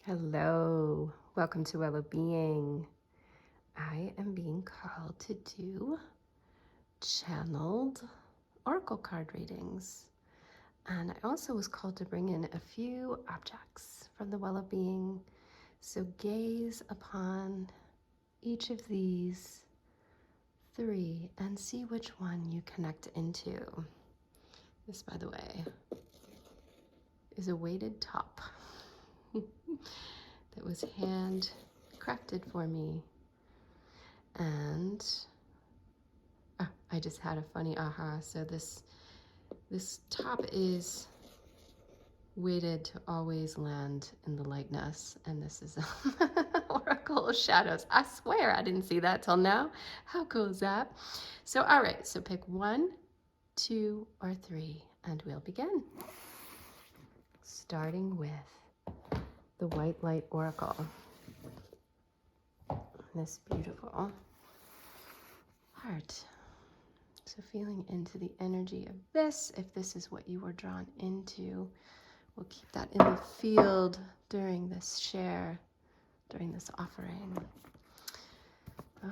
Hello, welcome to Well-Being. I am being called to do channeled oracle card readings. And I also was called to bring in a few objects from the Well-Being. So gaze upon each of these three and see which one you connect into. This, by the way, is a weighted top that was hand crafted for me. And I just had a funny aha. So this top is weighted to always land in the lightness, and this is Oracle of Shadows. I swear I didn't see that till now. How cool is that? So all right, so pick 1, 2, or 3, and we'll begin. Starting with the White Light Oracle. This beautiful heart. So feeling into the energy of this, if this is what you were drawn into, we'll keep that in the field during this share, during this offering.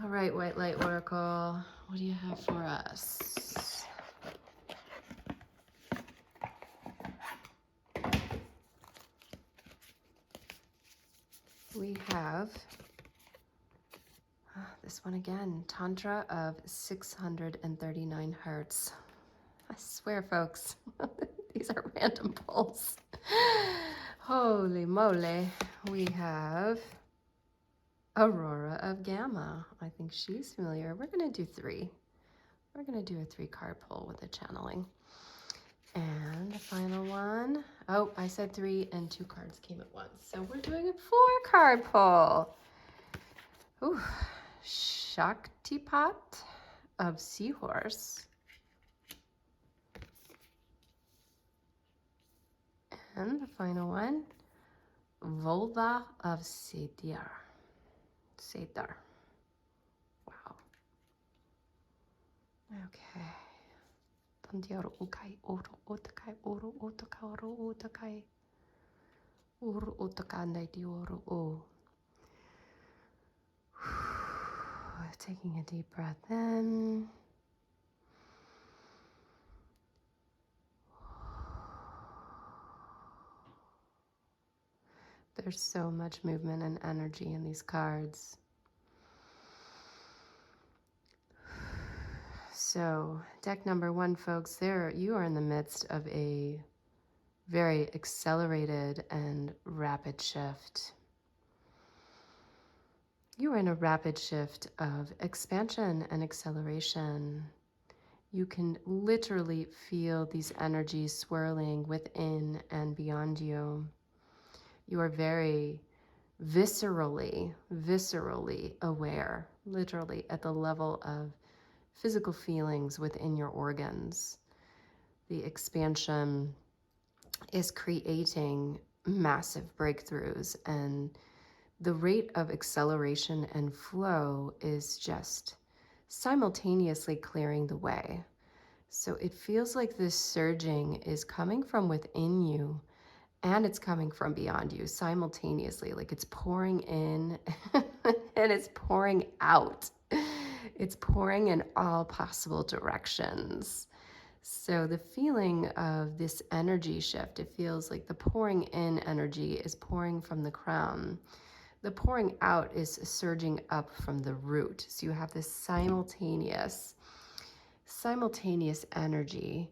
All right, White Light Oracle, what do you have for us? We have this one again, Tantra of 639 Hertz. I swear, folks, these are random pulls. Holy moly. We have Aurora of Gamma. I think she's familiar. We're going to do 3. We're going to do a 3-card pull with the channeling. And the final one. Oh, I said 3 and 2 cards came at once. So we're doing a 4-card pull. Ooh, Shaktipat of Seahorse. And the final one, Vulva of Satyr. Satyr. Wow. Okay. Tantiaro ukai oro otakai oro otaka oro otakai. Oro otakandai di oro o. Taking a deep breath in. There's so much movement and energy in these cards. So, deck number 1, folks, you are in the midst of a very accelerated and rapid shift. You are in a rapid shift of expansion and acceleration. You can literally feel these energies swirling within and beyond you. You are very viscerally aware, literally at the level of physical feelings within your organs. The expansion is creating massive breakthroughs, and the rate of acceleration and flow is just simultaneously clearing the way. So it feels like this surging is coming from within you and it's coming from beyond you simultaneously, like it's pouring in and it's pouring out. It's pouring in all possible directions. So the feeling of this energy shift, it feels like the pouring in energy is pouring from the crown. The pouring out is surging up from the root. So you have this simultaneous energy,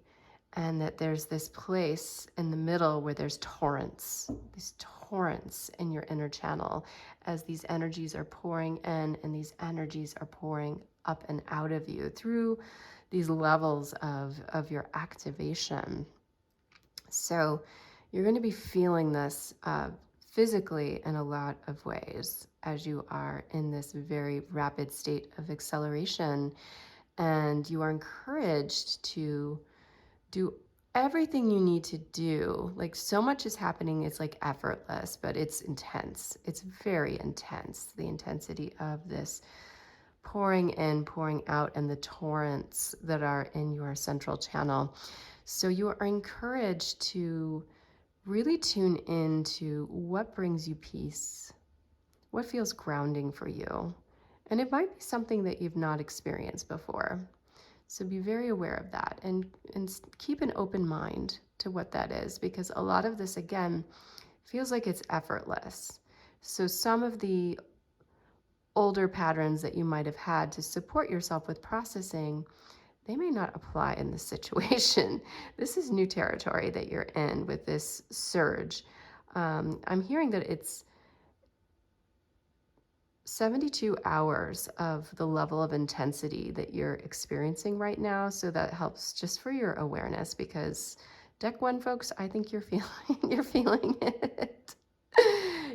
and that there's this place in the middle where there's these torrents in your inner channel as these energies are pouring in and these energies are pouring up and out of you through these levels of your activation. So you're going to be feeling this physically in a lot of ways as you are in this very rapid state of acceleration, and you are encouraged to do everything you need to do. Like, so much is happening, it's like effortless, but it's intense. It's very intense, the intensity of this pouring in, pouring out, and the torrents that are in your central channel. So you are encouraged to really tune into what brings you peace, what feels grounding for you. And it might be something that you've not experienced before. So be very aware of that and keep an open mind to what that is, because a lot of this, again, feels like it's effortless. So some of the older patterns that you might have had to support yourself with processing, they may not apply in this situation. This is new territory that you're in with this surge. I'm hearing that it's 72 hours of the level of intensity that you're experiencing right now. So that helps just for your awareness, because deck one, folks, I think you're feeling it.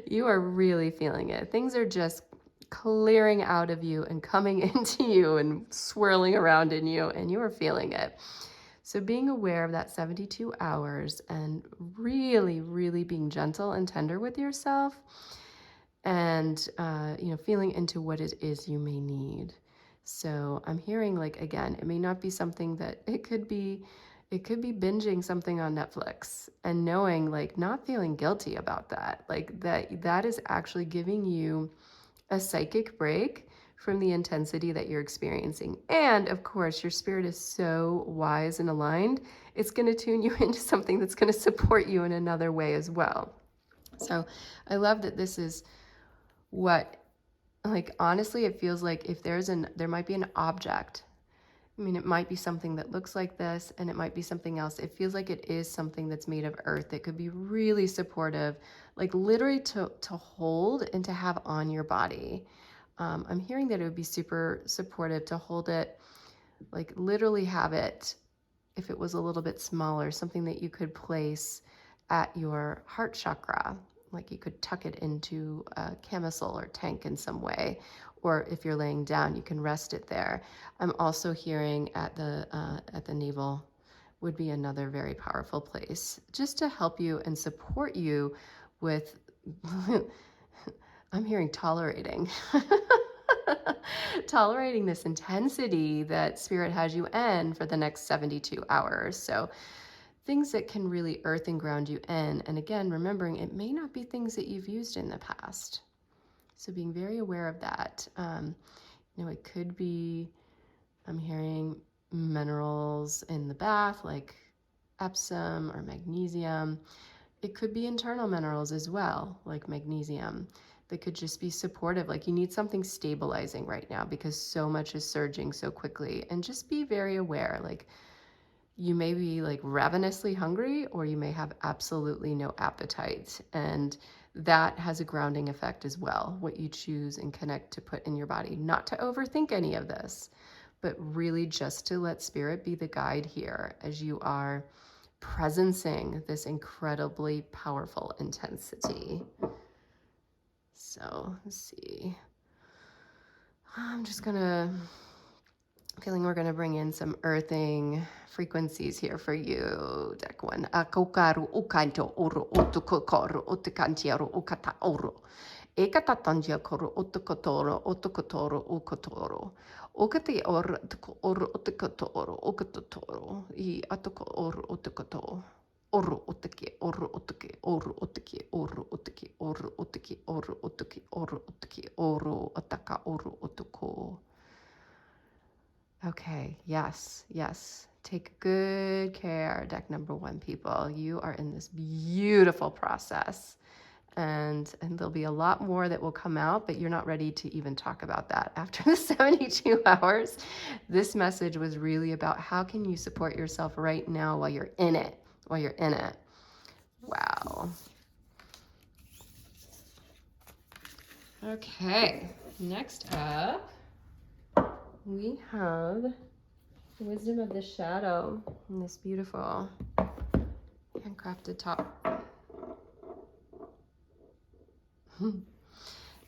You are really feeling it. Things are just clearing out of you and coming into you and swirling around in you, and you are feeling it. So being aware of that 72 hours and really, really being gentle and tender with yourself, and feeling into what it is you may need. So I'm hearing, like, again, it may not be something that it could be binging something on Netflix and knowing, like, not feeling guilty about that, like that is actually giving you a psychic break from the intensity that you're experiencing. And of course, your spirit is so wise and aligned, it's going to tune you into something that's going to support you in another way as well. So I love that this is what, like, honestly, it feels like if there might be an object. I mean, it might be something that looks like this, and it might be something else. It feels like it is something that's made of earth that could be really supportive, like literally to hold and to have on your body. I'm hearing that it would be super supportive to hold it, like literally have it, if it was a little bit smaller, something that you could place at your heart chakra. Like you could tuck it into a camisole or tank in some way, or if you're laying down, you can rest it there. I'm also hearing at the navel would be another very powerful place, just to help you and support you with. I'm hearing tolerating. Tolerating this intensity that spirit has you in for the next 72 hours. So things that can really earth and ground you in. And again, remembering it may not be things that you've used in the past. So being very aware of that. It could be, I'm hearing minerals in the bath, like Epsom or magnesium. It could be internal minerals as well, like magnesium, that could just be supportive. Like you need something stabilizing right now because so much is surging so quickly. And just be very aware, like you may be like ravenously hungry, or you may have absolutely no appetite. And that has a grounding effect as well, what you choose and connect to put in your body. Not to overthink any of this, but really just to let spirit be the guide here as you are presencing this incredibly powerful intensity. So let's see. I'm just feeling we're gonna bring in some earthing frequencies here for you, deck one. Akokaru ukanto oro otukokoru otukantiero ukata oro. Ekatatangia koru otukotoro otukotoro ukotoro. Okati or otukotoro ukotoro. I atoko or otukoto. Oru otiki, oru otiki, oru otiki, oru otiki, oru otiki, oru otiki, oru otiki, oru otaka, oru otuko. Okay, yes. Take good care, deck number one, people. You are in this beautiful process. And there'll be a lot more that will come out, but you're not ready to even talk about that after the 72 hours. This message was really about how can you support yourself right now while you're in it, Wow. Okay, next up, we have the wisdom of the shadow in this beautiful handcrafted top.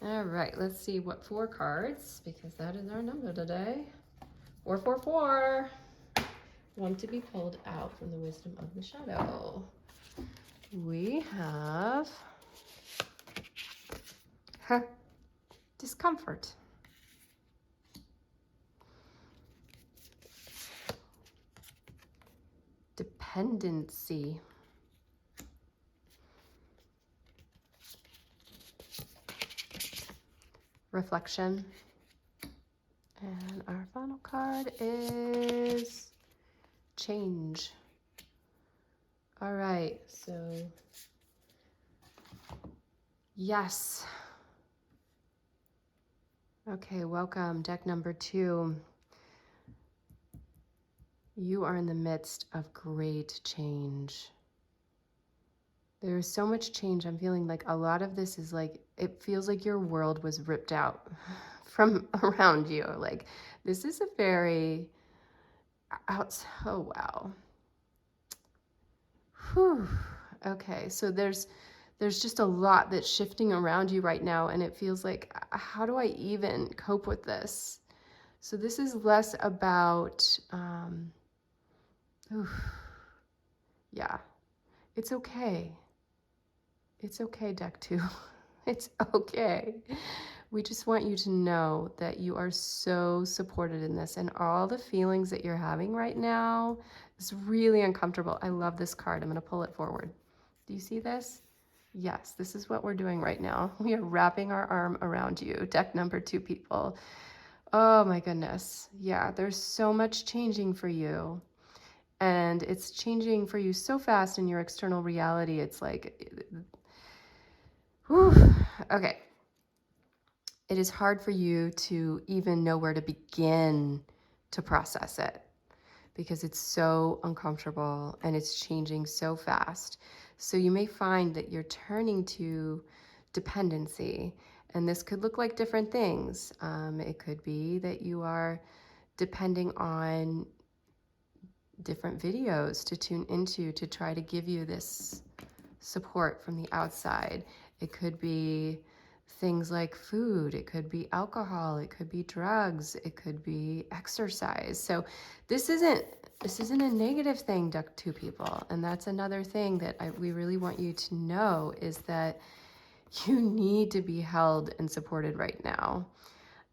All right, let's see what 4 cards, because that is our number today. 444. Want to be pulled out from the wisdom of the shadow. We have discomfort. Dependency. reflection. And our final card is change. All right, so yes. Okay, welcome, deck number 2. You are in the midst of great change. There is so much change. I'm feeling like a lot of this is like, it feels like your world was ripped out from around you. Like, this is a very oh wow. Whew. Okay, so there's just a lot that's shifting around you right now, and it feels like, how do I even cope with this? So this is less about, yeah, it's okay. It's okay, deck 2. It's okay. We just want you to know that you are so supported in this, and all the feelings that you're having right now is really uncomfortable. I love this card. I'm going to pull it forward. Do you see this? Yes, this is what we're doing right now. We are wrapping our arm around you, deck number 2 people. Oh my goodness. Yeah, there's so much changing for you. And it's changing for you so fast in your external reality. It's like, whew. Okay. It is hard for you to even know where to begin to process it because it's so uncomfortable and it's changing so fast. So you may find that you're turning to dependency, and this could look like different things. It could be that you are depending on different videos to tune into to try to give you this support from the outside. It could be things like food, it could be alcohol, it could be drugs, it could be exercise. So this isn't a negative thing, deck 2 people. And that's another thing that we really want you to know, is that you need to be held and supported right now.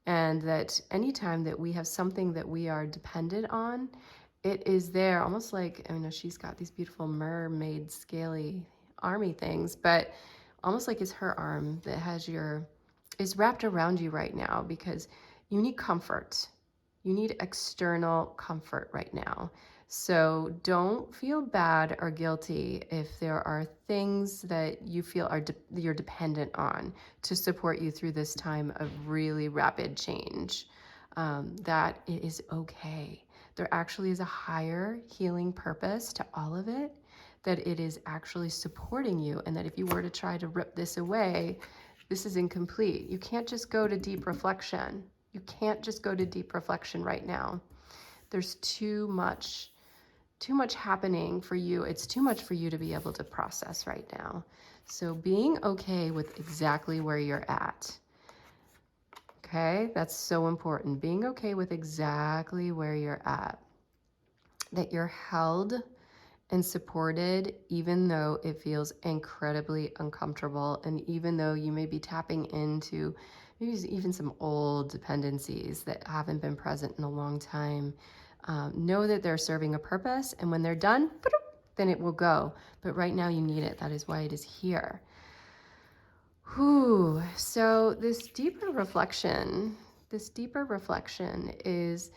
And that anytime that we have something that we are dependent on, it is there, almost like, I know she's got these beautiful mermaid scaly army things, but almost like it's her arm that is wrapped around you right now, because you need comfort. You need external comfort right now. So don't feel bad or guilty if there are things that you feel you're dependent on to support you through this time of really rapid change. That it is okay. There actually is a higher healing purpose to all of it, that it is actually supporting you, and that if you were to try to rip this away, this is incomplete. You can't just go to deep reflection. You can't just go to deep reflection right now. There's too much happening for you. It's too much for you to be able to process right now. So being okay with exactly where you're at. Okay, that's so important. Being okay with exactly where you're at. That you're held and supported, even though it feels incredibly uncomfortable, and even though you may be tapping into maybe even some old dependencies that haven't been present in a long time. Know that they're serving a purpose, and when they're done, then it will go. But right now you need it. That is why it is here. Whew. So this deeper reflection is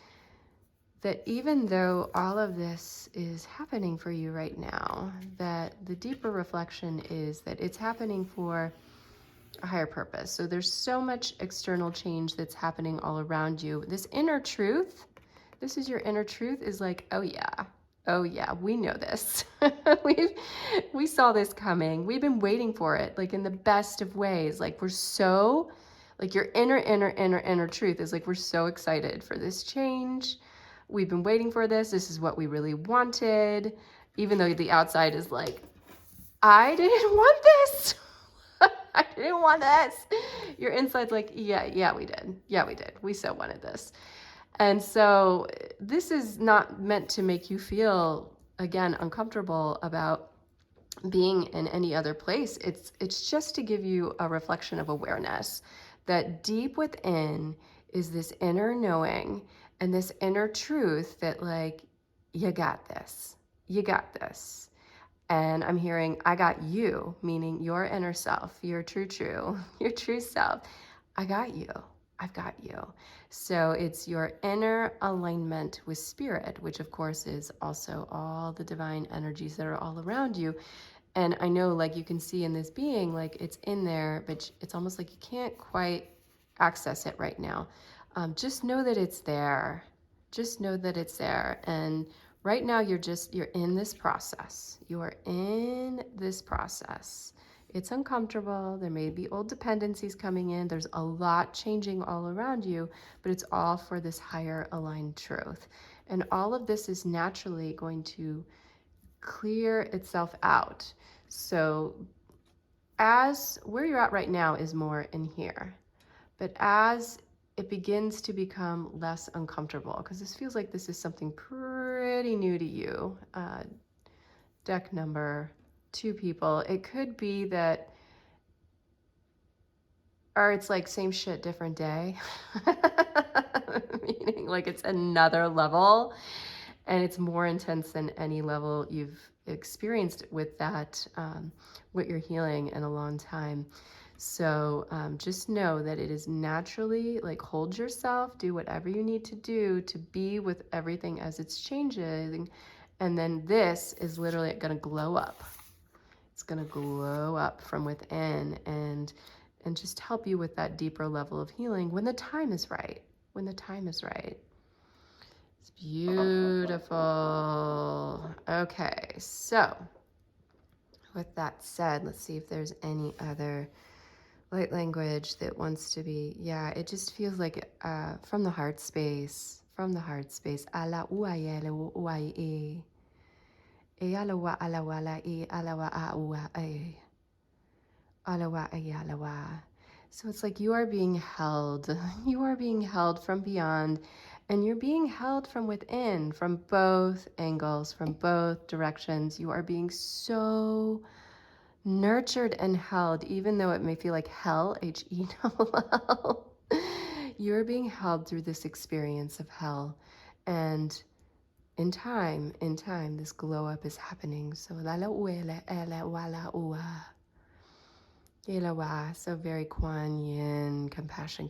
that even though all of this is happening for you right now, that the deeper reflection is that it's happening for a higher purpose. So there's so much external change that's happening all around you. This inner truth, this is your inner truth, is like, oh yeah, we know this. we saw this coming. We've been waiting for it, like in the best of ways. Like we're so, like your inner truth is like, we're so excited for this change. We've been waiting for this. This is what we really wanted. Even though the outside is like, I didn't want this. I didn't want this. Your inside's like, yeah, we did. Yeah, we did. We so wanted this. And so this is not meant to make you feel, again, uncomfortable about being in any other place. It's just to give you a reflection of awareness that deep within is this inner knowing and this inner truth that, like, you got this. You got this. And I'm hearing, I got you, meaning your inner self, your true, your true self. I got you. I've got you. So it's your inner alignment with spirit, which of course is also all the divine energies that are all around you. And I know, like, you can see in this being, like, it's in there, but it's almost like you can't quite access it right now. Just know that it's there. Just know that it's there. And right now you're in this process. You are in this process. It's uncomfortable. There may be old dependencies coming in. There's a lot changing all around you, but it's all for this higher aligned truth. And all of this is naturally going to clear itself out. So as where you're at right now is more in here, but as it begins to become less uncomfortable, because this feels like this is something pretty new to you, deck number 2 people, it could be that, or it's like same shit, different day, meaning like it's another level and it's more intense than any level you've experienced with that, what you're healing in a long time. So just know that it is naturally, like, hold yourself, do whatever you need to do to be with everything as it's changing. And then this is literally going to glow up. It's going to glow up from within and just help you with that deeper level of healing when the time is right. When the time is right. It's beautiful. Okay, so with that said, let's see if there's any other light language that wants to be, yeah, it just feels like from the heart space, ala uayele uaye, e alawa alawala e alawa aua e, alawa e alawa. So it's like you are being held. You are being held from beyond, and you're being held from within, from both angles, from both directions. You are being so nurtured and held, even though it may feel like hell, H-E-L-L. You're being held through this experience of hell. And in time, this glow up is happening. So so very Kuan Yin, compassion.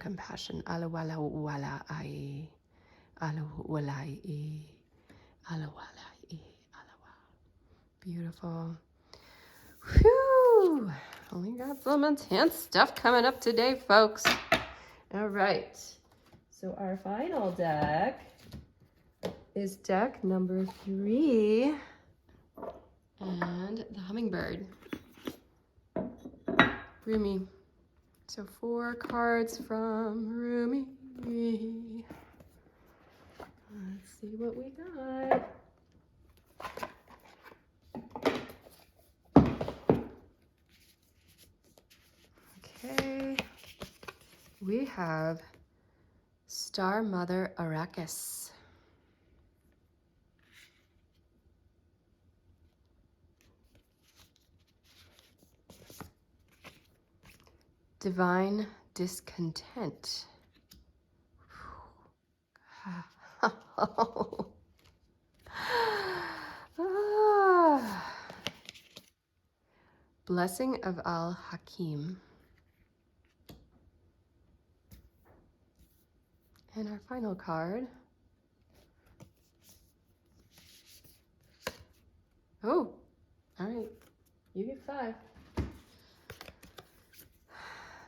Beautiful. Whew! We got some intense stuff coming up today, folks. All right. So our final deck is deck number 3, and the Hummingbird. Rumi. So 4 cards from Rumi. Let's see what we got. Okay. We have Star Mother Arrakis. Divine Discontent. Blessing of Al-Hakim. And our final card. Oh, all right. You get 5.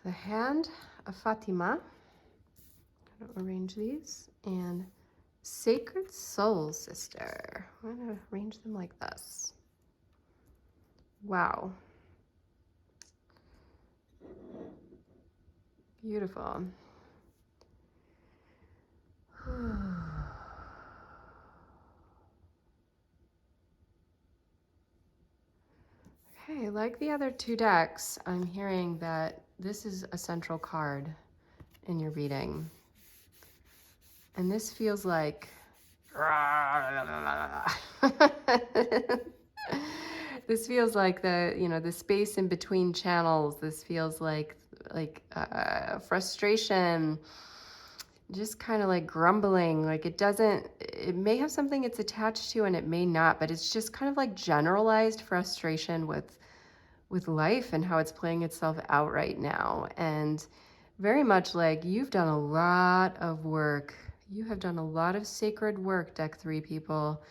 The Hand of Fatima. I'm going to arrange these. And Sacred Soul Sister. I'm going to arrange them like this. Wow. Beautiful. Okay, like the other 2 decks, I'm hearing that this is a central card in your reading. And this feels like this feels like the space in between channels. This feels like frustration, just kind of like grumbling. Like it may have something it's attached to and it may not, but it's just kind of like generalized frustration with life and how it's playing itself out right now. And Very much like you've done a lot of work. You have done a lot of sacred work, Deck 3 people.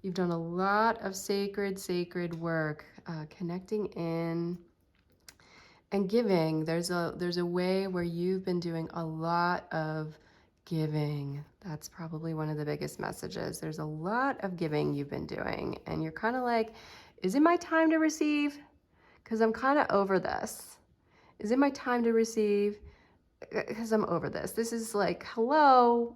You've done a lot of sacred work, connecting in and giving. There's a way where you've been doing a lot of giving. That's probably one of the biggest messages. There's a lot of giving you've been doing, and you're kind of like, is it my time to receive? Because I'm kind of over this. Is it my time to receive? Because I'm over this. This is like, hello,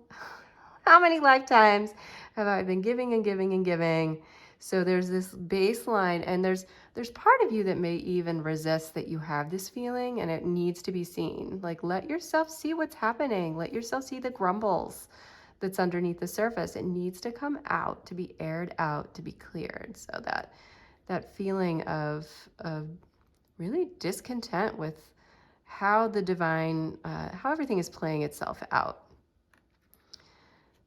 how many lifetimes have I been giving and giving and giving? So there's this baseline, and there's part of you that may even resist that you have this feeling, and it needs to be seen. Like, let yourself see what's happening. Let yourself see the grumbles that's underneath the surface. It needs to come out, to be aired out, to be cleared, so that that feeling of really discontent with how the divine, how everything is playing itself out.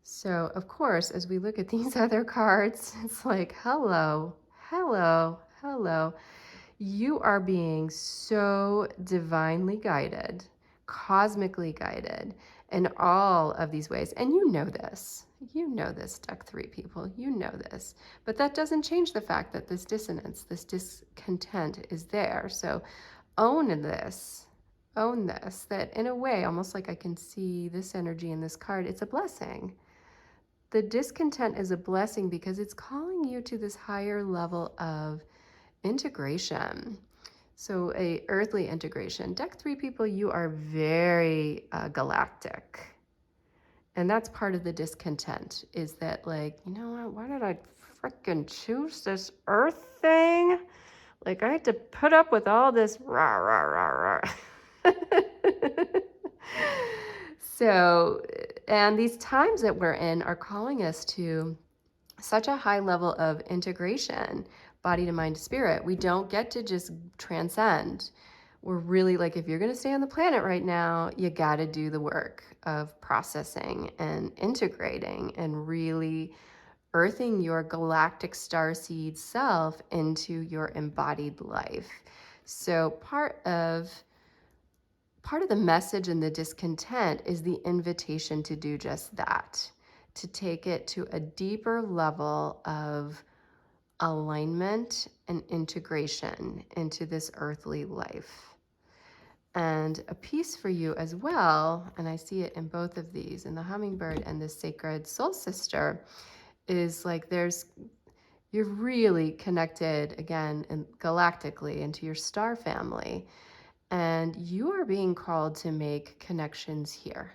So, of course, as we look at these other cards, it's like, hello, hello, hello. You are being so divinely guided, cosmically guided in all of these ways. And you know this. You know this, Deck 3 people. You know this. But that doesn't change the fact that this dissonance, this discontent is there. So own this. Own this. That in a way, almost like I can see this energy in this card, it's a blessing. The discontent is a blessing because it's calling you to this higher level of integration. So a earthly integration. Deck 3 people, you are very galactic. And that's part of the discontent, is that, like, you know what, why did I freaking choose this earth thing? Like, I had to put up with all this rah, rah, rah, rah. So, and these times that we're in are calling us to such a high level of integration, body to mind to spirit. We don't get to just transcend. We're really like, if you're going to stay on the planet right now, you got to do the work of processing and integrating and really earthing your galactic starseed self into your embodied life. So part of the message and the discontent is the invitation to do just that, to take it to a deeper level of alignment and integration into this earthly life. And a piece for you as well, and I see it in both of these, in the hummingbird and the sacred soul sister, is like you're really connected again and galactically into your star family. And you are being called to make connections here.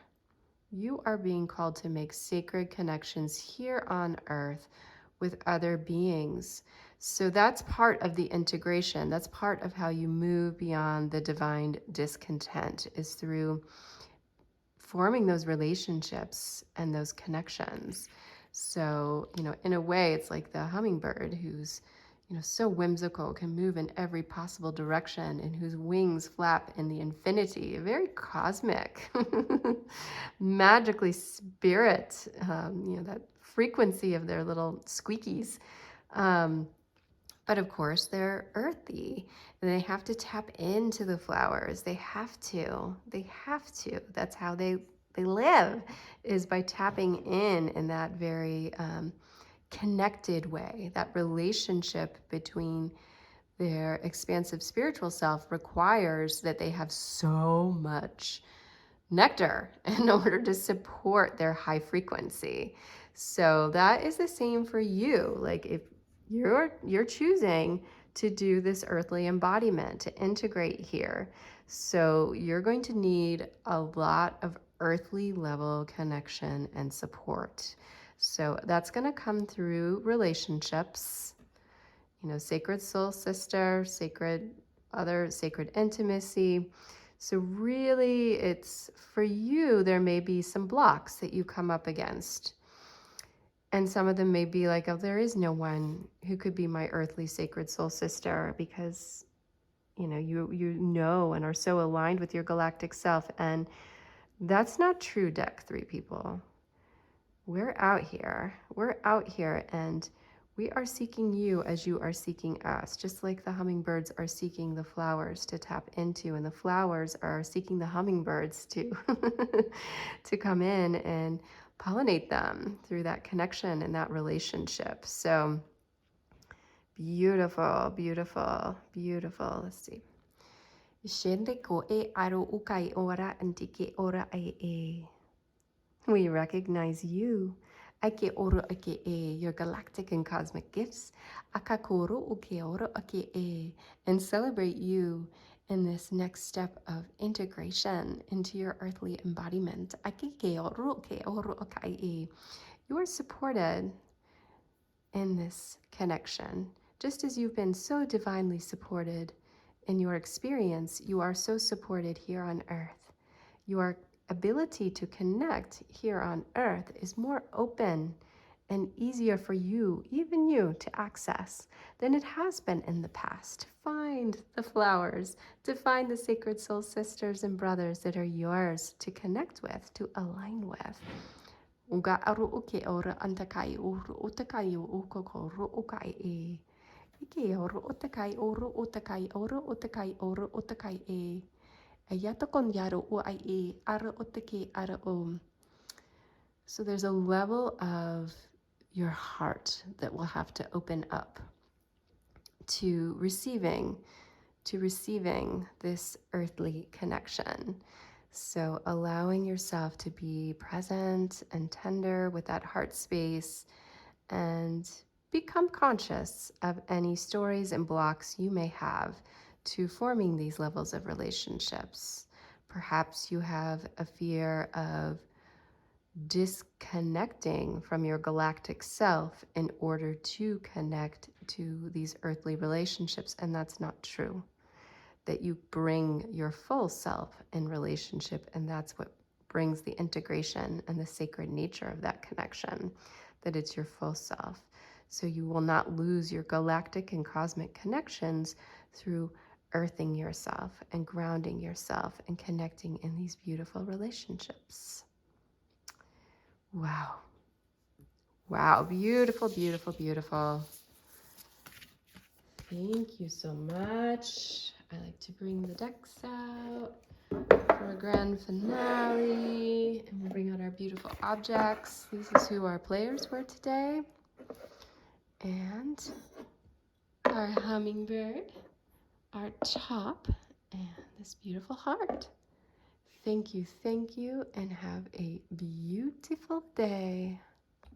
You are being called to make sacred connections here on earth with other beings. So that's part of the integration. That's part of how you move beyond the divine discontent, is through forming those relationships and those connections. So, in a way, it's like the hummingbird who's so whimsical, can move in every possible direction, and whose wings flap in the infinity, very cosmic, magically spirit, that frequency of their little squeakies. But of course, they're earthy, and they have to tap into the flowers. They have to. That's how they live, is by tapping in that very connected way. That relationship between their expansive spiritual self requires that they have so much nectar in order to support their high frequency. So that is the same for you. Like, if you're choosing to do this earthly embodiment, to integrate here, so you're going to need a lot of earthly level connection and support. So that's going to come through relationships, sacred soul sister, sacred intimacy. So really, it's for you, there may be some blocks that you come up against. And some of them may be like, oh, there is no one who could be my earthly sacred soul sister, because you know and are so aligned with your galactic self. And that's not true, Deck 3 people. We're out here, and We are seeking you as you are seeking us, just like the hummingbirds are seeking the flowers to tap into, and the flowers are seeking the hummingbirds to, to come in and pollinate them through that connection and that relationship. So beautiful, beautiful, beautiful. Let's see. We recognize you. Ake oro ake e, your galactic and cosmic gifts. Akakoro uke oro ake e, and celebrate you in this next step of integration into your earthly embodiment. Ake ke oro ke oro ake e. You are supported in this connection. Just as you've been so divinely supported in your experience, you are so supported here on earth. Your ability to connect here on earth is more open and easier for you, even you, to access than it has been in the past. To find the flowers, to find the sacred soul sisters and brothers that are yours to connect with, to align with. Uga aru uke ora antakai uru utakai ukoko ru ukai e. Ike oro utakai oro utakai oro utakai oro utakai e. So there's a level of your heart that will have to open up to receiving this earthly connection. So allowing yourself to be present and tender with that heart space, and become conscious of any stories and blocks you may have to forming these levels of relationships. Perhaps you have a fear of disconnecting from your galactic self in order to connect to these earthly relationships, and that's not true. That you bring your full self in relationship, and that's what brings the integration and the sacred nature of that connection, that it's your full self. So you will not lose your galactic and cosmic connections through earthing yourself and grounding yourself and connecting in these beautiful relationships. Wow. Wow. Beautiful, beautiful, beautiful. Thank you so much. I like to bring the decks out for a grand finale, and we'll bring out our beautiful objects. This is who our players were today. And our hummingbird, our top, and this beautiful heart. Thank you, and have a beautiful day.